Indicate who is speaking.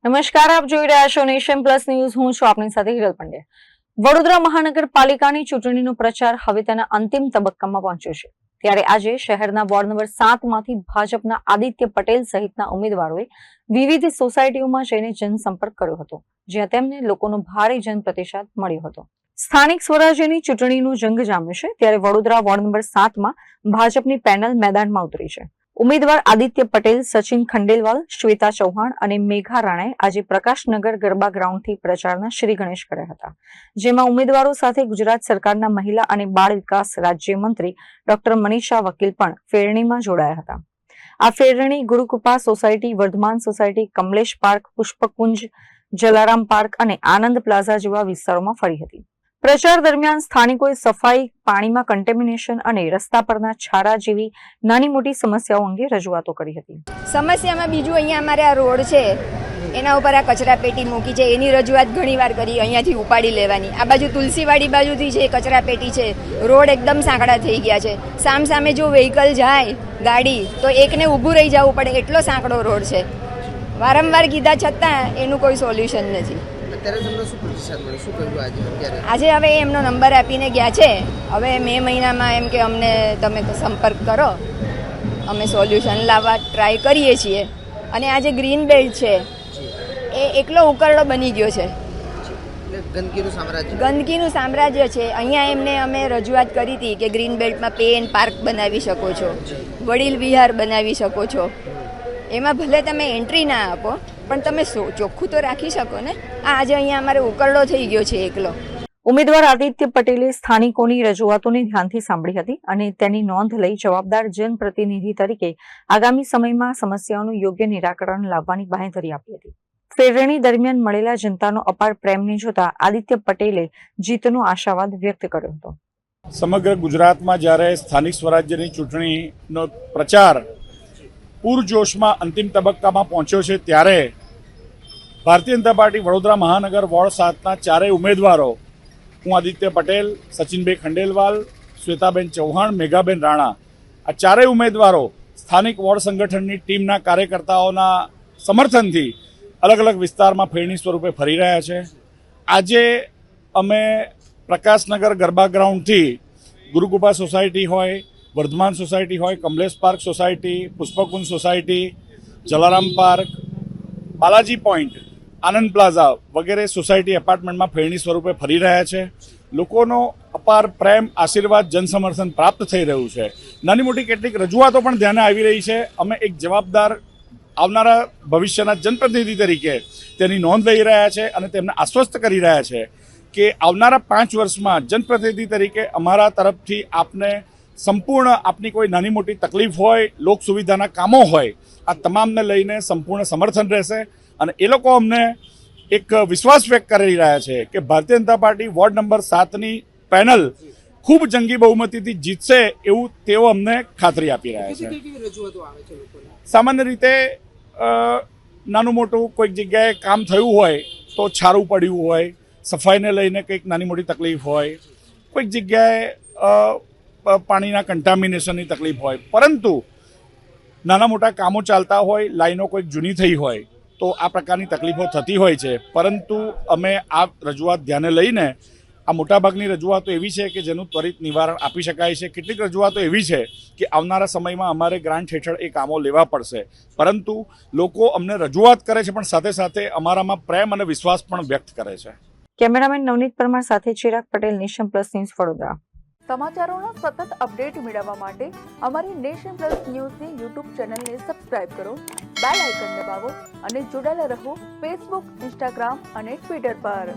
Speaker 1: નમસ્કાર, આપ જોઈ રહ્યા છો નેશન પ્લસ ન્યૂઝ. હું છું આપની સાથે હિરલ પંડ્યા. વડોદરા મહાનગરપાલિકાની ચૂંટણીનો પ્રચાર હવે તેના અંતિમ તબક્કામાં પહોંચ્યો છે. ત્યારે આજે શહેરના વોર્ડ નંબર 7 માંથી ભાજપના આદિત્ય પટેલ સહિતના ઉમેદવારોએ વિવિધ સોસાયટીઓમાં જઈને જનસંપર્ક કર્યો હતો, જ્યાં તેમને લોકોનો ભારે જનપ્રતિસાદ મળ્યો હતો. સ્થાનિક સ્વરાજ્યની ચૂંટણીનો જંગ જામ્યો છે, ત્યારે વડોદરા વોર્ડ નંબર 7માં ભાજપની પેનલ મેદાનમાં ઉતરી છે. ઉમેદવાર આદિત્ય પટેલ, સચિન ખંડેલવાલ, શ્વેતા ચૌહાણ અને મેઘા રાણાએ આજે પ્રકાશનગર ગરબા ગ્રાઉન્ડથી પ્રચારના શ્રી ગણેશ કર્યા હતા, જેમાં ઉમેદવારો સાથે ગુજરાત સરકારના મહિલા અને બાળ વિકાસ રાજ્યમંત્રી ડોક્ટર મનીષા વકીલ પણ ફેરણીમાં જોડાયા હતા. આ ફેરણી Gurukrupa society, Vardhman society, Kamlesh park, Pushpakunj, Jalaram park અને આનંદ પ્લાઝા જેવા વિસ્તારોમાં ફરી હતી. પ્રચાર દરમિયાન સ્થાનિકોએ સફાઈ, પાણીમાં કન્ટેમિનેશન અને રસ્તા પરના છારા જેવી નાની મોટી સમસ્યાઓ અંગે રજૂઆતો કરી હતી.
Speaker 2: સમસ્યામાં બીજું અહીંયા અમારે આ રોડ છે, એના ઉપર આ કચરા પેટી મૂકી છે, એની રજૂઆત ઘણી વાર કરી, અહીંયાથી ઉપાડી લેવાની. આ બાજુ તુલસીવાડી બાજુથી છે કચરા પેટી છે, રોડ એકદમ સાંકડા થઈ ગયા છે. સામે જો વ્હીકલ જાય ગાડી તો એકને ઊભું રહી જવું પડે, એટલો સાંકડો રોડ છે. વારંવાર કીધા છતાં એનું કોઈ સોલ્યુશન નથી. આજે હવે એમનો નંબર આપીને ગયા છે. હવે મે મહિનામાં એમ કે અમને તમે સંપર્ક કરો, અમે સોલ્યુશન લાવવા ટ્રાય કરીએ છીએ. અને આ જે ગ્રીન બેલ્ટ છે એ એકલો ઉકરડો બની ગયો છે, ગંદકીનું સામ્રાજ્ય છે. અહીંયા એમને અમે રજૂઆત કરી હતી કે ગ્રીન બેલ્ટમાં પેન પાર્ક બનાવી શકો છો, વડીલ વિહાર બનાવી શકો છો. એમાં ભલે તમે એન્ટ્રી ના આપો પણ તમે ચોખ્ખું તો રાખી શકો ને. આજે અહીંયા અમારે ઉકરડો થઈ ગયો છે એકલો.
Speaker 1: ઉમેદવાર આદિત્ય પટેલે સ્થાનિકોની રજૂઆતોને ધ્યાનથી સાંભળી હતી અને તેની નોંધ લઈ જવાબદાર જનપ્રતિનિધિ તરીકે આગામી સમયમાં સમસ્યાઓનું યોગ્ય નિરાકરણ લાવવાની બાંહેધરી આપી હતી. ફેરણી દરમિયાન મળેલા જનતાનો અપાર પ્રેમને જોતા આદિત્ય પટેલે જીતનો આશાવાદ વ્યક્ત કર્યો હતો.
Speaker 3: સમગ્ર ગુજરાતમાં જ્યારે સ્થાનિક સ્વરાજ્યની ચૂંટણીનો પ્રચાર પૂરજોશમાં અંતિમ તબક્કામાં પહોંચ્યો છે, ત્યારે ભારતીય જનતા પાર્ટી વડોદરા મહાનગર વોર્ડ 7ના ચારેય ઉમેદવારો, હું આદિત્ય પટેલ, સચિનભાઈ ખંડેલવાલ, શ્વેતાબેન ચૌહાણ, મેઘાબેન રાણા, આ ચારેય ઉમેદવારો સ્થાનિક વોર્ડ સંગઠનની ટીમના કાર્યકર્તાઓના સમર્થનથી અલગ અલગ વિસ્તારમાં ફેરણી સ્વરૂપે ફરી રહ્યા છે. આજે અમે પ્રકાશનગર ગરબા ગ્રાઉન્ડથી ગુરુકૃપા સોસાયટી હોય, વર્ધમાન સોસાયટી હોય, Kamlesh park society, Pushpakunj society, Jalaram park, Balaji point, Anand plaza વગેરે સોસાયટી એપાર્ટમેન્ટમાં ફેરણી સ્વરૂપે ફરી રહ્યા છે. લોકોનો અપાર પ્રેમ, આશીર્વાદ, જનસમર્થન પ્રાપ્ત થઈ રહ્યું છે. નાની મોટી કેટલીક રજૂઆતો પણ ધ્યાને આવી રહી છે. અમે એક જવાબદાર આવનારા ભવિષ્યના જનપ્રતિનિધિ તરીકે તેની નોંધ લઈ રહ્યા છે અને તેમને આશ્વસ્ત કરી રહ્યા છે કે આવનારા 5 વર્ષમાં જનપ્રતિનિધિ તરીકે અમારા તરફથી આપને સંપૂર્ણ આપની કોઈ નાની મોટી તકલીફ હોય, લોક સુવિધાના કામો હોય, આ તમામને લઈને સંપૂર્ણ સમર્થન રહેશે. અને એ લોકો અમને એક વિશ્વાસ વ્યક્ત કરી રહ્યા છે કે Bharatiya Janata party ward number 7ની panel ખૂબ જંગી બહુમતીથી જીતશે, એવું તેઓ અમને ખાતરી આપી રહ્યા છે. સામાન્ય રીતે નાનું મોટું કોઈક જગ્યાએ કામ થયું હોય તો છારું પડ્યું હોય, સફાઈને લઈને કંઈક નાની મોટી તકલીફ હોય, કોઈક જગ્યાએ પાણીના કન્ટામિનેશનની તકલીફ હોય, પરંતુ નાના મોટા કામો ચાલતા હોય, લાઈનો કોઈક જૂની થઈ હોય તો આ પ્રકારની તકલીફો થતી હોય છે. પરંતુ અમે આ રજૂઆત ધ્યાને લઈને આ મોટાભાગની રજૂઆતો એવી છે કે જેનું ત્વરિત નિવારણ આપી શકાય છે. કેટલીક રજૂઆતો એવી છે કે આવનારા સમયમાં અમારે ગ્રાન્ટ હેઠળ એ કામો લેવા પડશે, પરંતુ લોકો અમને રજૂઆત કરે છે પણ સાથે સાથે અમારામાં પ્રેમ અને વિશ્વાસ પણ વ્યક્ત કરે છે.
Speaker 1: કેમેરામેન નવનીત પરમાર સાથે Chirag Patel, Nation plus news, Vadodara.
Speaker 4: સમાચારોના સતત અપડેટ મેળવવા માટે અમારી નેશન પ્લસ ન્યૂઝની યુટ્યુબ ચેનલને સબસ્ક્રાઇબ કરો, બેલ આઇકન દબાવો અને જોડાયેલા રહો ફેસબુક, ઇન્સ્ટાગ્રામ અને ટ્વિટર પર.